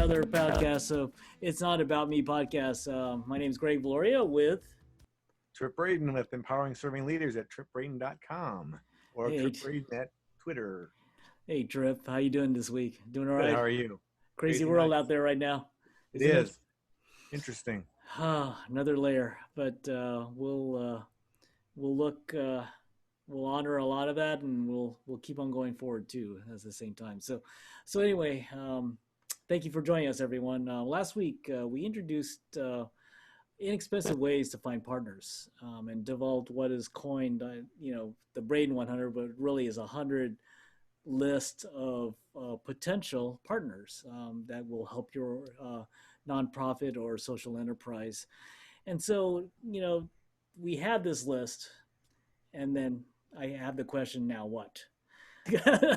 another podcast of It's Not About Me podcast. My name is Viloria with Tripp Braden with Empowering Serving Leaders at trippbraden.com or hey, Tripp Braden at Twitter. hey Tripp. How you doing this week? Doing all Good, right? how are you? Crazy world Nice. out there right now, It isn't it? is. Interesting. Another layer, but we'll look we'll honor a lot of that, and we'll keep on going forward too at the same time. So anyway, thank you for joining us, everyone. Last week we introduced inexpensive ways to find partners, and developed what is coined, the Braden 100, but really is 100 list of potential partners that will help your nonprofit or social enterprise. And so, we had this list, and then I have the question: now what?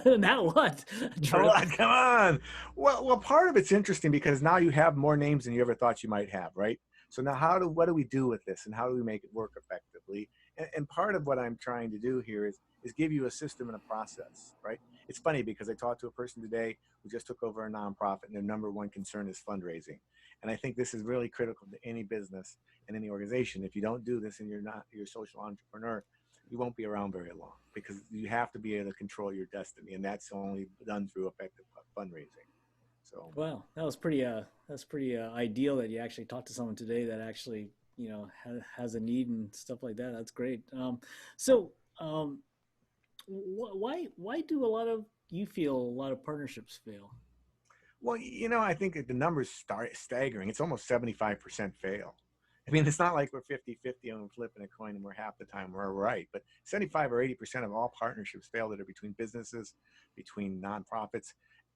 Now what? Come on, come on. Well, part of it's interesting because now you have more names than you ever thought you might have, right? So now what do we do with this and how do we make it work effectively? And part of what I'm trying to do here is give you a system and a process, right? It's funny because I talked to a person today who just took over a nonprofit and their number one concern is fundraising. And I think this is really critical to any business and any organization. If you don't do this and you're a social entrepreneur, you won't be around very long because you have to be able to control your destiny. And that's only done through effective fundraising. So, wow, that's pretty ideal that you actually talked to someone today that actually has a need and stuff like that. That's great. So why do you feel a lot of partnerships fail? well, I think the numbers start staggering. It's almost 75% fail. I mean, it's not like we're 50-50 and we're flipping a coin and we're half the time we're right, but 75 or 80% of all partnerships fail that are between businesses, between nonprofits.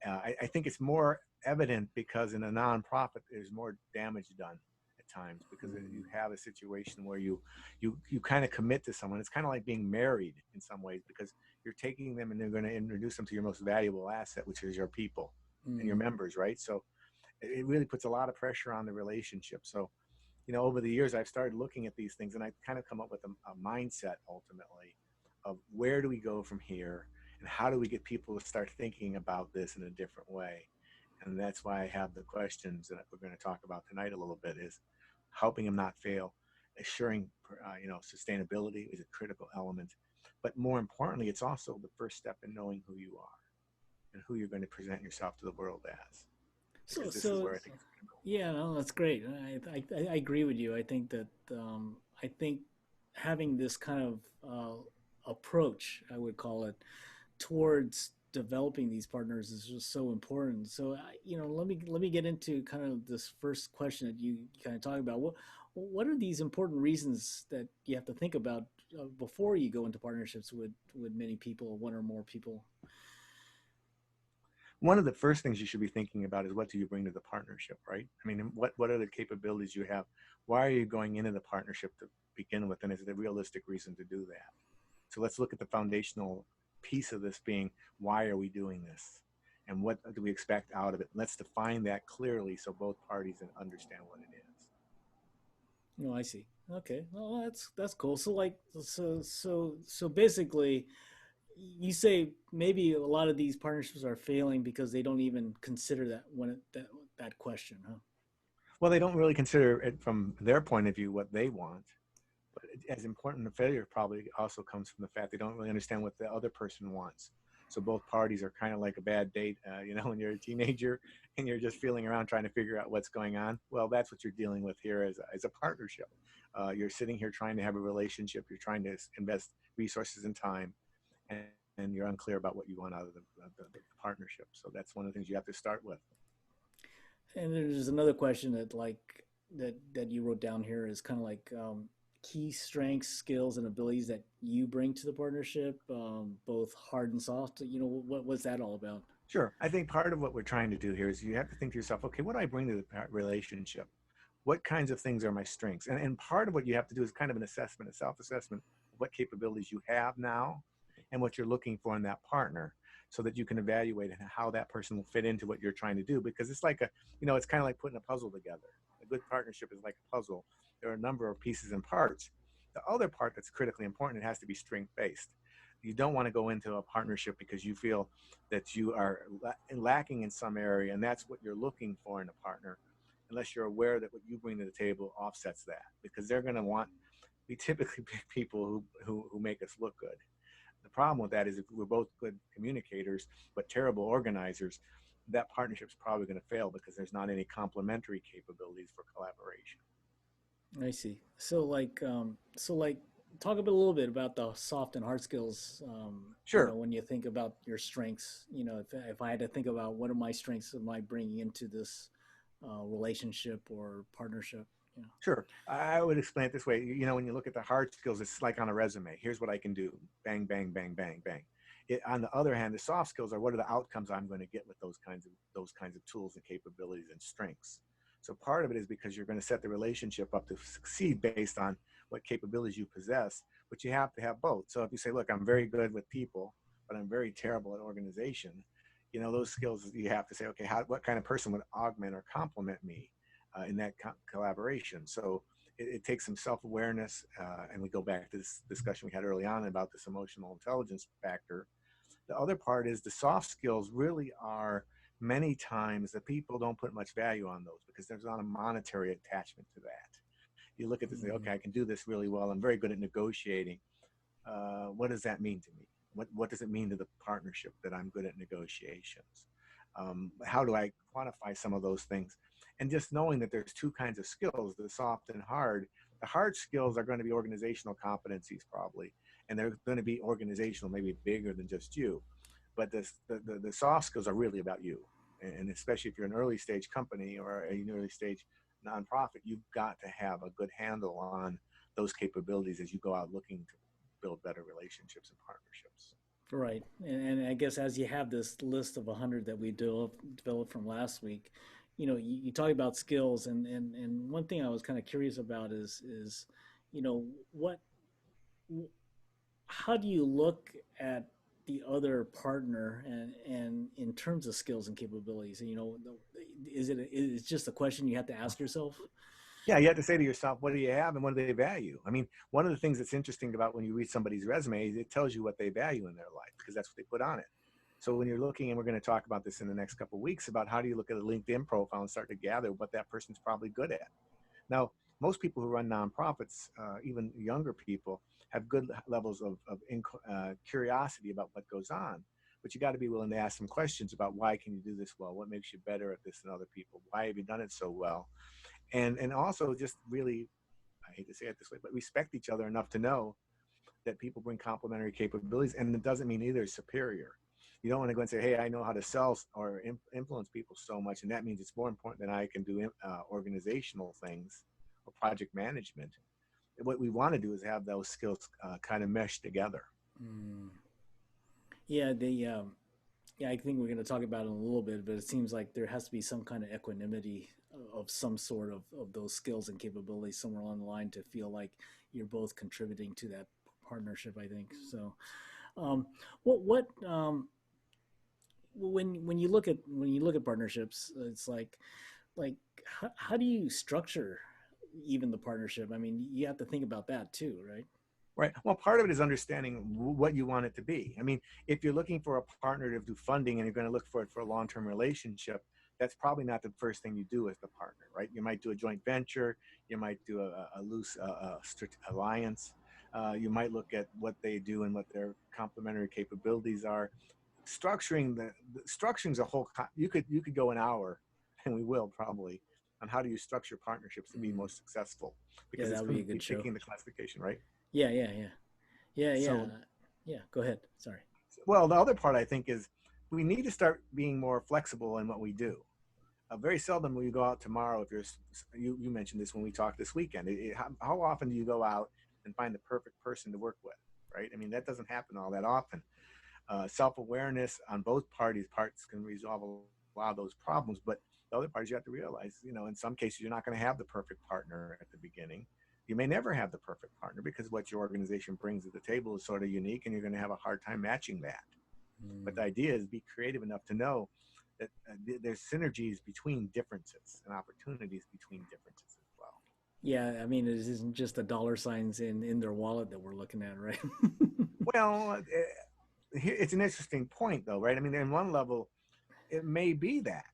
I think it's more evident because in a nonprofit, there's more damage done at times because you have a situation where you kind of commit to someone. It's kind of like being married in some ways because you're taking them and you're going to introduce them to your most valuable asset, which is your people and your members, right? So it really puts a lot of pressure on the relationship. So, over the years, I've started looking at these things and I kind of come up with a mindset ultimately of where do we go from here and how do we get people to start thinking about this in a different way. And that's why I have the questions that we're going to talk about tonight a little bit is helping them not fail, assuring, sustainability is a critical element. But more importantly, it's also the first step in knowing who you are and who you're going to present yourself to the world as. So, Because this is so where I think it's going to go. yeah, no, that's great. I agree with you. I think that I think having this kind of approach, I would call it, towards developing these partners is just so important. So, let me get into kind of this first question that you kind of talk about. What are these important reasons that you have to think about before you go into partnerships with many people, one or more people? One of the first things you should be thinking about is what do you bring to the partnership, right? I mean, what are the capabilities you have? Why are you going into the partnership to begin with? And is it a realistic reason to do that? So let's look at the foundational piece of this being, why are we doing this? And what do we expect out of it? Let's define that clearly so both parties understand what it is. No, I see. Okay, well, that's cool. So basically, you say maybe a lot of these partnerships are failing because they don't even consider that question, huh? Well, they don't really consider it from their point of view what they want. But as important, the failure probably also comes from the fact they don't really understand what the other person wants. So both parties are kind of like a bad date, when you're a teenager and you're just feeling around trying to figure out what's going on. Well, that's what you're dealing with here as a partnership. You're sitting here trying to have a relationship. You're trying to invest resources and time, and you're unclear about what you want out of the partnership. So that's one of the things you have to start with. And there's another question that you wrote down here is kind of like key strengths, skills, and abilities that you bring to the partnership, both hard and soft. What's that all about? Sure. I think part of what we're trying to do here is you have to think to yourself, okay, what do I bring to the relationship? What kinds of things are my strengths? And part of what you have to do is kind of an assessment, a self-assessment of what capabilities you have now and what you're looking for in that partner so that you can evaluate how that person will fit into what you're trying to do. Because it's like it's kind of like putting a puzzle together. A good partnership is like a puzzle. There are a number of pieces and parts. The other part that's critically important, it has to be strength-based. You don't want to go into a partnership because you feel that you are lacking in some area, and that's what you're looking for in a partner, unless you're aware that what you bring to the table offsets that, because they're going to want, we typically pick people who make us look good. The problem with that is if we're both good communicators but terrible organizers, that partnership's probably going to fail because there's not any complementary capabilities for collaboration. I see. So like, talk a little bit about the soft and hard skills. Sure. When you think about your strengths, if I had to think about what are my strengths am I bringing into this relationship or partnership, you know. Sure. I would explain it this way. When you look at the hard skills, it's like on a resume. Here's what I can do. Bang, bang, bang, bang, bang. On the other hand, the soft skills are what are the outcomes I'm going to get with those kinds of tools and capabilities and strengths. So part of it is because you're going to set the relationship up to succeed based on what capabilities you possess, but you have to have both. So if you say, look, I'm very good with people, but I'm very terrible at organization, those skills you have to say, okay, what kind of person would augment or complement me in that collaboration? So it takes some self-awareness, and we go back to this discussion we had early on about this emotional intelligence factor. The other part is the soft skills really are many times that people don't put much value on those because there's not a monetary attachment to that. You look at this and say, Mm, okay, I can do this really well. I'm very good at negotiating. What does that mean to me? What does it mean to the partnership that I'm good at negotiations? How do I quantify some of those things? And just knowing that there's two kinds of skills, the soft and hard. The hard skills are going to be organizational competencies probably, and they're going to be organizational, maybe bigger than just you. But the soft skills are really about you. And especially if you're an early stage company or an early stage nonprofit, you've got to have a good handle on those capabilities as you go out looking to build better relationships and partnerships. right. And I guess as you have this list of 100 that we developed from last week, you talk about skills, and one thing I was kind of curious about is what how do you look at the other partner and in terms of skills and capabilities? Is just a question you have to ask yourself? Yeah, you have to say to yourself, what do you have and what do they value? I mean, one of the things that's interesting about when you read somebody's resume is it tells you what they value in their life because that's what they put on it. So when you're looking, and we're going to talk about this in the next couple of weeks, about how do you look at a LinkedIn profile and start to gather what that person's probably good at. Now, most people who run nonprofits, even younger people, have good levels of curiosity about what goes on. But you got to be willing to ask some questions about why can you do this well? What makes you better at this than other people? Why have you done it so well? And also just really, I hate to say it this way, but respect each other enough to know that people bring complementary capabilities, and it doesn't mean either is superior. You don't want to go and say, hey, I know how to sell or influence people so much, and that means it's more important than I can do organizational things or project management. What we want to do is have those skills kind of mesh together. Mm. Yeah, yeah, I think we're going to talk about it in a little bit, but it seems like there has to be some kind of equanimity of some sort of those skills and capabilities somewhere along the line to feel like you're both contributing to that partnership. I think so. Um, what when you look at partnerships, it's like how do you structure even the partnership? I mean, you have to think about that too, right? Right. Well, part of it is understanding what you want it to be. I mean, if you're looking for a partner to do funding and you're going to look for it for a long-term relationship, that's probably not the first thing you do as the partner, right? You might do a joint venture, you might do a loose alliance, you might look at what they do and what their complementary capabilities are. Structuring's a whole. You could go an hour, and we will probably, on how do you structure partnerships to be Mm. most successful, Yeah, because it's that would be going a to be good show. picking the classification, right? Yeah, yeah, yeah, yeah, yeah, So, yeah. Go ahead. Sorry. well, the other part I think is we need to start being more flexible in what we do. Very seldom will you go out tomorrow if you mentioned this when we talked this weekend. How often do you go out and find the perfect person to work with, right? I mean, that doesn't happen all that often. Self-awareness on both parts can resolve a lot of those problems, but the other part is you have to realize, in some cases you're not going to have the perfect partner at the beginning. You may never have the perfect partner because what your organization brings to the table is sort of unique, and you're going to have a hard time matching that. But Mm. the idea is be creative enough to know that there's synergies between differences and opportunities between differences as Yeah, I mean, it isn't just the dollar signs in their wallet that we're looking at, right? Well, it's an interesting point, though, right? I mean, in one level, it may be that.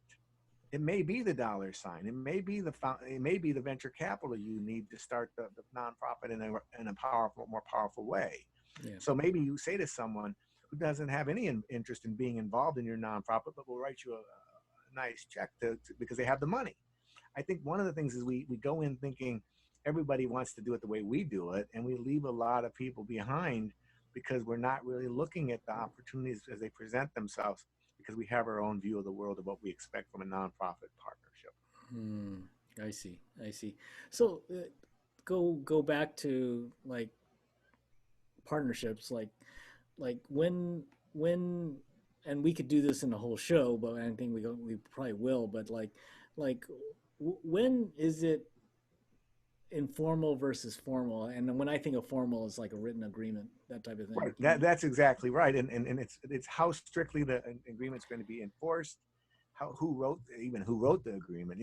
It may be the dollar sign. It may be it may be the venture capital you need to start the nonprofit in a powerful, more powerful way. Yeah. So maybe you say to someone who doesn't have any interest in being involved in your nonprofit, but will write you a nice check because they have the money. I think one of the things is we go in thinking everybody wants to do it the way we do it, and we leave a lot of people behind because we're not really looking at the opportunities as they present themselves because we have our own view of the world of what we expect from a nonprofit partnership. Hmm. I see. I see. So go back to like partnerships, like when and we could do this in the whole show, but I think we probably will. But like when is it informal versus formal? And when I think of formal, is like a written agreement, that type of thing. Right. That's exactly right. And it's how strictly the agreement's going to be enforced, how who wrote the agreement.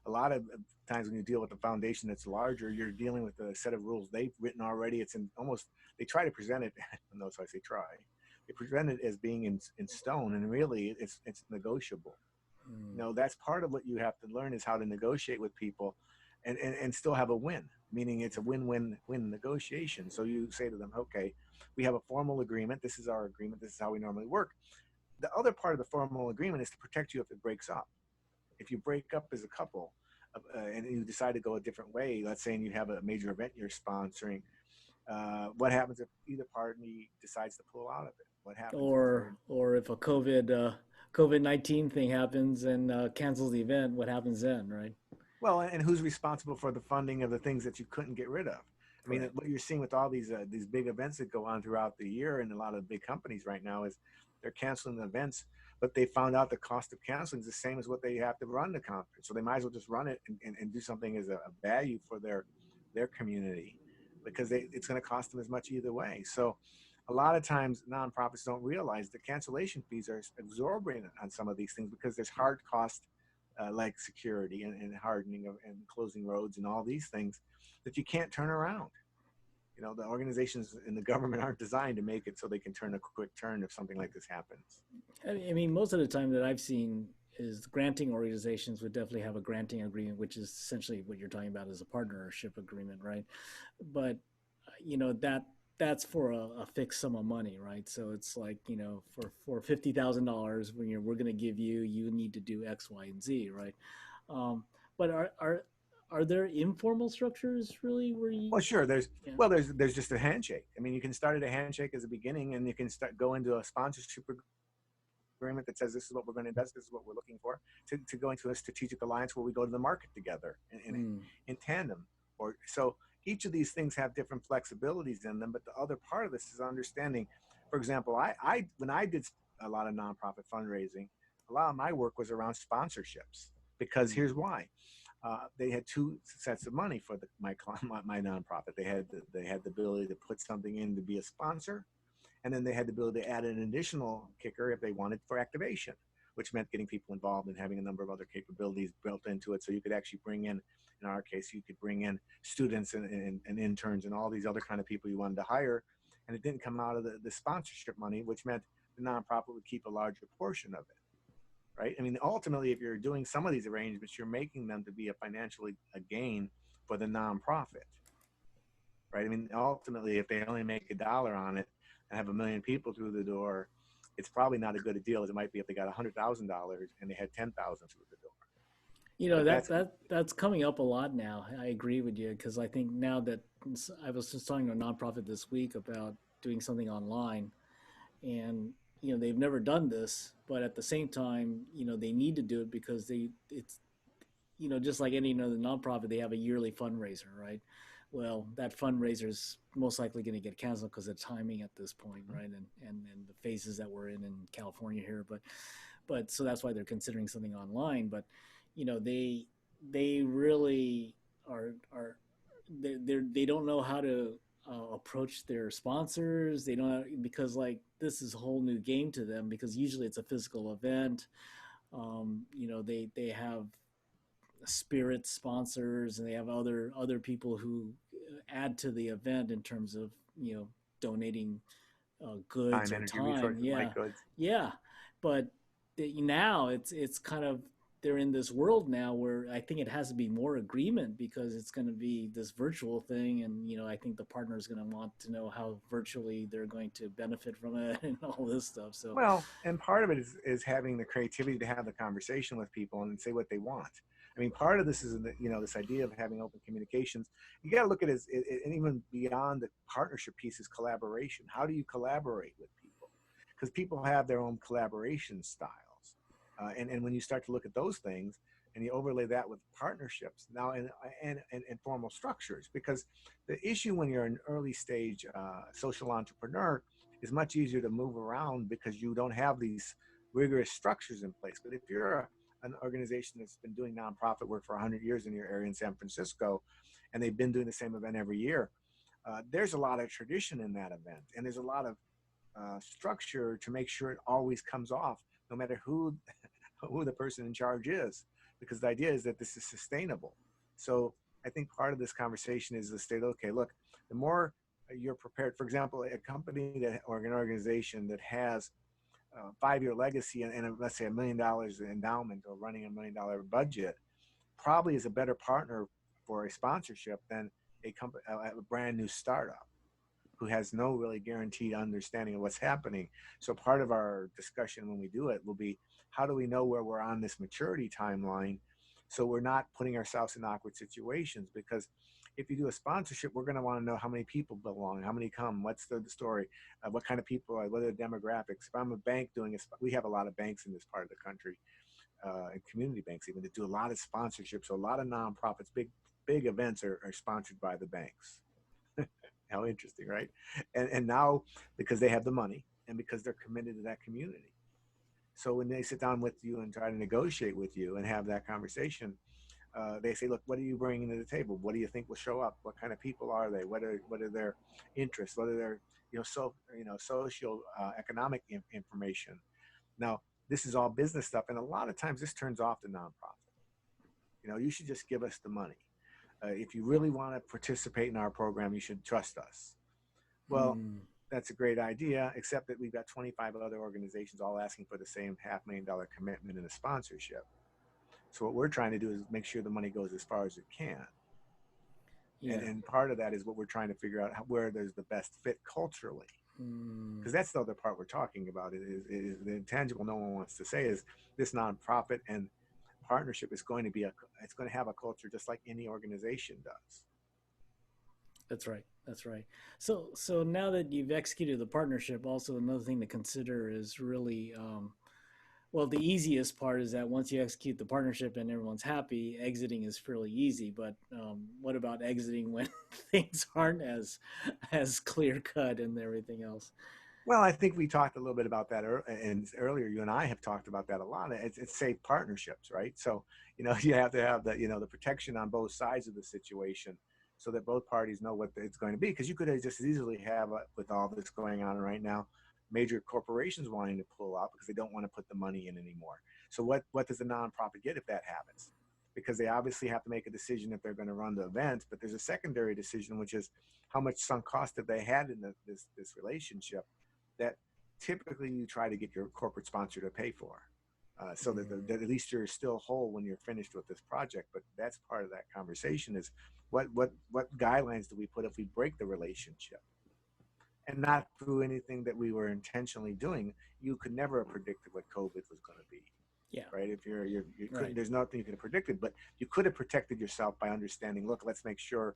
A lot of times when you deal with a foundation that's larger, you're dealing with a set of rules they've written already. It's in almost they try to present it. Notice I say try. They present it as being in stone, and really it's negotiable. Hmm. That's part of what you have to learn is how to negotiate with people and still have a win, meaning it's a win-win-win negotiation. So you say to them, okay, we have a formal agreement. This is our agreement. This is how we normally work. The other part of the formal agreement is to protect you if it breaks up. If you break up as a couple and you decide to go a different way, let's say, and you have a major event you're sponsoring, what happens if either party decides to pull out of it? What happens if they're Or if a COVID-19 thing happens and cancels the event, what happens then, right? well, and who's responsible for the funding of the things that you couldn't get rid of? I mean, Correct. what you're seeing with all these big events that go on throughout the year, and a lot of big companies right now is they're canceling the events, but they found out the cost of canceling is the same as what they have to run the conference. So they might as well just run it and do something as a value for their community because it's going to cost them as much either way. So a lot of times nonprofits don't realize the cancellation fees are exorbitant on some of these things because there's hard cost like security and hardening and closing roads and all these things that you can't turn around. The organizations in the government aren't designed to make it so they can turn a quick turn if something like this happens. I mean, most of the time that I've seen is granting organizations would definitely have a granting agreement, which is essentially what you're talking about as a partnership agreement, right? But that's for a fixed sum of money, right? So it's like for $50,000, when we're going to give you need to do X, Y, and Z, right? Um, but are there informal structures really where you Well, sure. yeah There's just a handshake. I mean, you can start at a handshake as a beginning, and you can go into a sponsorship agreement that says this is what we're going to invest, this is what we're looking for, to go into a strategic alliance where we go to the market together mm, in tandem. Or so each of these things have different flexibilities in them, but the other part of this is understanding. For example, I when I did a lot of nonprofit fundraising, a lot of my work was around sponsorships because mm, here's why. They had two sets of money for my nonprofit. They had the ability to put something in to be a sponsor, and then they had the ability to add an additional kicker if they wanted for activation, which meant getting people involved and having a number of other capabilities built into it. So you could actually bring in our case, you could bring in students and interns and all these other kind of people you wanted to hire. And it didn't come out of the sponsorship money, which meant the nonprofit would keep a larger portion of it. Right. I mean, ultimately, if you're doing some of these arrangements, you're making them to be a gain for the nonprofit. Right. I mean, ultimately, if they only make $1 on it and have 1 million people through the door, it's probably not as good a deal as it might be if they got $100,000 and they had 10,000 through the door. But that that's that's coming up a lot now. I agree with you because I think now that I was just talking to a nonprofit this week about doing something online, and they've never done this, but at the same time, they need to do it because it's just like any other nonprofit, they have a yearly fundraiser, right? Well, that fundraiser is most likely going to get canceled because of timing at this point, right? And the phases that we're in California here, but so that's why they're considering something online. But they really are they don't know how to approach their sponsors. They don't, because like this is a whole new game to them because usually it's a physical event. They have spirit sponsors and they have other people who add to the event in terms of donating goods Time, or energy, time. resources, Yeah, white goods. yeah. But now it's kind of they're in this world now where I think it has to be more agreement because it's going to be this virtual thing, and I think the partner is going to want to know how virtually they're going to benefit from it and all this stuff. So, Well, and part of it is having the creativity to have the conversation with people and say what they want. I mean, part of this is, this idea of having open communications. You got to look at it, and even beyond the partnership piece is collaboration. How do you collaborate with people? Because people have their own collaboration styles. And when you start to look at those things and you overlay that with partnerships now and formal structures, because the issue when you're an early stage social entrepreneur is much easier to move around because you don't have these rigorous structures in place. But if you're an organization that's been doing nonprofit work for 100 years in your area in San Francisco, and they've been doing the same event every year, there's a lot of tradition in that event, and there's a lot of structure to make sure it always comes off, no matter who the person in charge is, because the idea is that this is sustainable. So I think part of this conversation is to state, okay, look, the more you're prepared, for example, a company that or an organization that has a 5-year legacy and let's say $1 million endowment or running $1 million budget, probably is a better partner for a sponsorship than a brand new startup who has no really guaranteed understanding of what's happening. So part of our discussion when we do it will be, how do we know where we're on this maturity timeline so we're not putting ourselves in awkward situations? Because if you do a sponsorship, we're going to want to know how many people belong, how many come, what's the story, what kind of people, what are the demographics. If I'm a bank doing it, we have a lot of banks in this part of the country, and community banks even, that do a lot of sponsorships. So a lot of nonprofits, big events are sponsored by the banks. How interesting, right? And now, because they have the money and because they're committed to that community. So when they sit down with you and try to negotiate with you and have that conversation, they say, look, what are you bringing to the table? What do you think will show up? What kind of people are they? What are their interests? What are their, social economic information? Now, this is all business stuff. And a lot of times this turns off the nonprofit. You should just give us the money. If you really want to participate in our program, you should trust us. Well, that's a great idea, except that we've got 25 other organizations all asking for the same $500,000 commitment in a sponsorship. So what we're trying to do is make sure the money goes as far as it can. yeah. And part of that is what we're trying to figure out where there's the best fit culturally. Because that's the other part we're talking about is the intangible no one wants to say is this nonprofit and partnership is going to be it's going to have a culture just like any organization does. That's right. That's right. So now that you've executed the partnership, also another thing to consider is really, well, the easiest part is that once you execute the partnership and everyone's happy, exiting is fairly easy. But what about exiting when things aren't as clear cut and everything else? Well, I think we talked a little bit about that and earlier. You and I have talked about that a lot. It's safe partnerships, right? So, you have to have the protection on both sides of the situation so that both parties know what it's going to be. Because you could just as easily have, with all this going on right now, major corporations wanting to pull out because they don't want to put the money in anymore. So what does the nonprofit get if that happens? Because they obviously have to make a decision if they're going to run the event, but there's a secondary decision, which is how much sunk cost have they had in this relationship that typically you try to get your corporate sponsor to pay for, so that at least you're still whole when you're finished with this project. But that's part of that conversation is what guidelines do we put if we break the relationship? And not through anything that we were intentionally doing. You could never have predicted what COVID was going to be. Yeah. Right. If you Right. there's nothing you could have predicted, but you could have protected yourself by understanding, look, let's make sure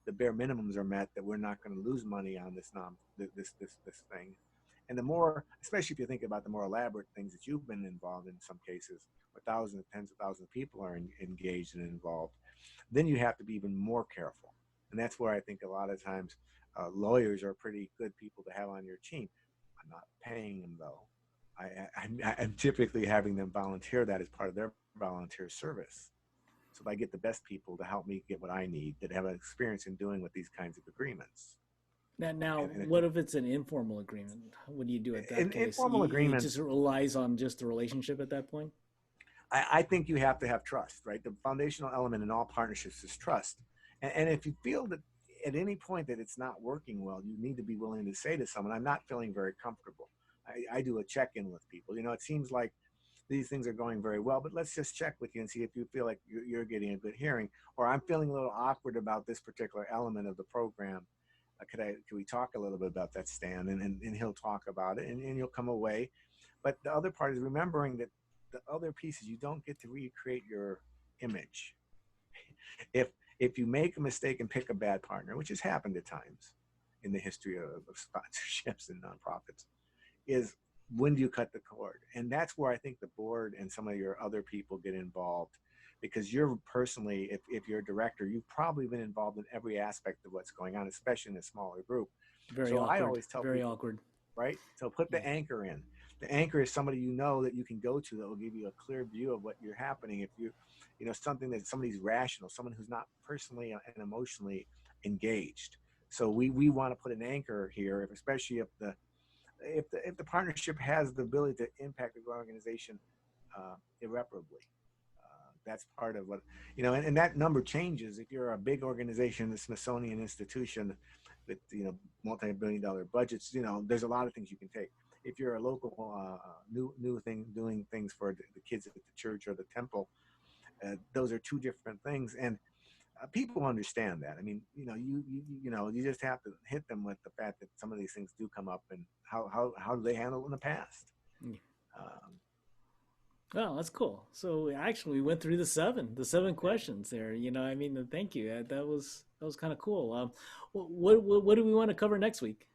the bare minimums are met, that we're not going to lose money on this thing. And the more, especially if you think about the more elaborate things that you've been involved in some cases, where thousands, tens of thousands of people are engaged and involved, then you have to be even more careful. And that's where I think a lot of times lawyers are pretty good people to have on your team. I'm not paying them though. I'm typically having them volunteer that as part of their volunteer service. So I get the best people to help me get what I need that have an experience in doing with these kinds of agreements. Now, And what if it's an informal agreement? What do you do at that in case? informal It just agreements, relies on just the relationship at that point? I think you have to have trust, right? The foundational element in all partnerships is trust. And if you feel that at any point that it's not working well, you need to be willing to say to someone, I'm not feeling very comfortable. I do a check-in with people. It seems like these things are going very well, but let's just check with you and see if you feel like you're getting a good hearing, or I'm feeling a little awkward about this particular element of the program. Could we talk a little bit about that, Stan? And he'll talk about it, and you'll come away. But the other part is remembering that the other pieces, you don't get to recreate your image. If if you make a mistake and pick a bad partner, which has happened at times in the history of sponsorships and nonprofits, is when do you cut the cord? And that's where I think the board and some of your other people get involved, because you're personally, if you're a director, you've probably been involved in every aspect of what's going on, especially in a smaller group. Very So I awkward. always tell Very people, awkward. right? So put Yeah. the anchor in. The anchor is somebody that you can go to that will give you a clear view of what you're happening. If something that somebody's rational, someone who's not personally and emotionally engaged. So we want to put an anchor here, especially if the partnership has the ability to impact the organization irreparably. That's part of what and that number changes if you're a big organization, the Smithsonian Institution, with multi-billion-dollar budgets. There's a lot of things you can take. If you're a local new thing doing things for the kids at the church or the temple, those are two different things, and people understand that. I mean, you just have to hit them with the fact that some of these things do come up, and how do they handle it in the past. Yeah. Um, Oh, that's cool. So actually, we went through the seven questions there. I mean, thank you. That was kind of cool. What do we want to cover next week?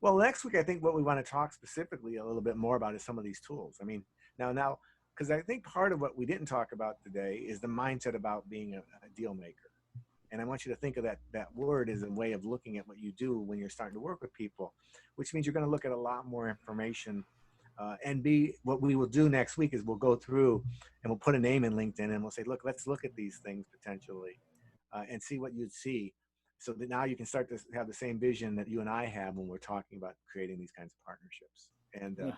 well, next week I think what we want to talk specifically a little bit more about is some of these tools. I mean, now, because I think part of what we didn't talk about today is the mindset about being a deal maker. And I want you to think of that word as a way of looking at what you do when you're starting to work with people, which means you're going to look at a lot more information. What we will do next week is we'll go through and we'll put a name in LinkedIn and we'll say, look, let's look at these things potentially and see what you'd see, so that now you can start to have the same vision that you and I have when we're talking about creating these kinds of partnerships. And Yeah, that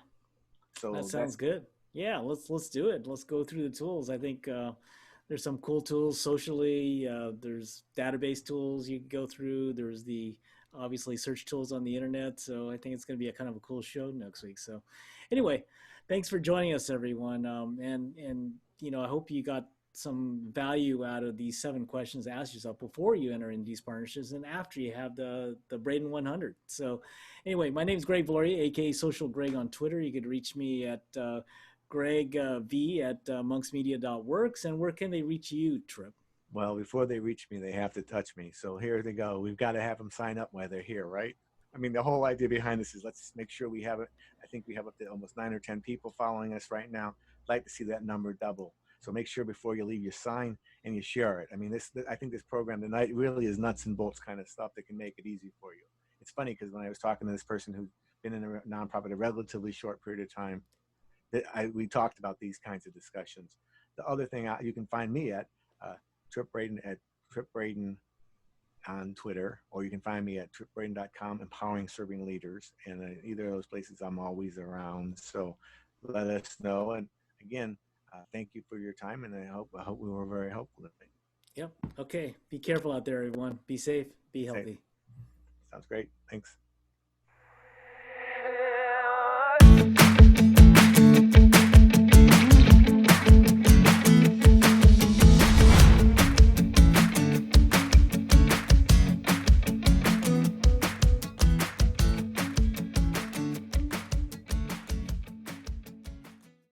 so sounds that's good. Yeah, let's do it. Let's go through the tools. I think there's some cool tools socially. There's database tools you can go through. There's the obviously search tools on the internet. So I think it's going to be a kind of a cool show next week. So anyway, thanks for joining us, everyone. And I hope you got some value out of these seven questions to ask yourself before you enter in these partnerships and after you have the Braden 100. So anyway, my name is Greg Viloria, aka Social Greg on Twitter. You could reach me at Greg V at monksmedia.works. And where can they reach you, Tripp? well, before they reach me, they have to touch me. So here they go. We've got to have them sign up while they're here, right? I mean, the whole idea behind this is let's make sure we have it. I think we have up to almost 9 or 10 people following us right now. I'd like to see that number double. So make sure before you leave, you sign and you share it. I mean, I think this program tonight really is nuts and bolts kind of stuff that can make it easy for you. It's funny because when I was talking to this person who's been in a nonprofit a relatively short period of time, we talked about these kinds of discussions. The other thing you can find me at uh, Tripp Braden at Tripp Braden on Twitter, or you can find me at trippbraden.com, empowering serving leaders. And either of those places, I'm always around. So let us know. And again, thank you for your time, and I hope we were very helpful today. Yep. Okay. Be careful out there, everyone. Be safe. Be Say, healthy. sounds great. Thanks.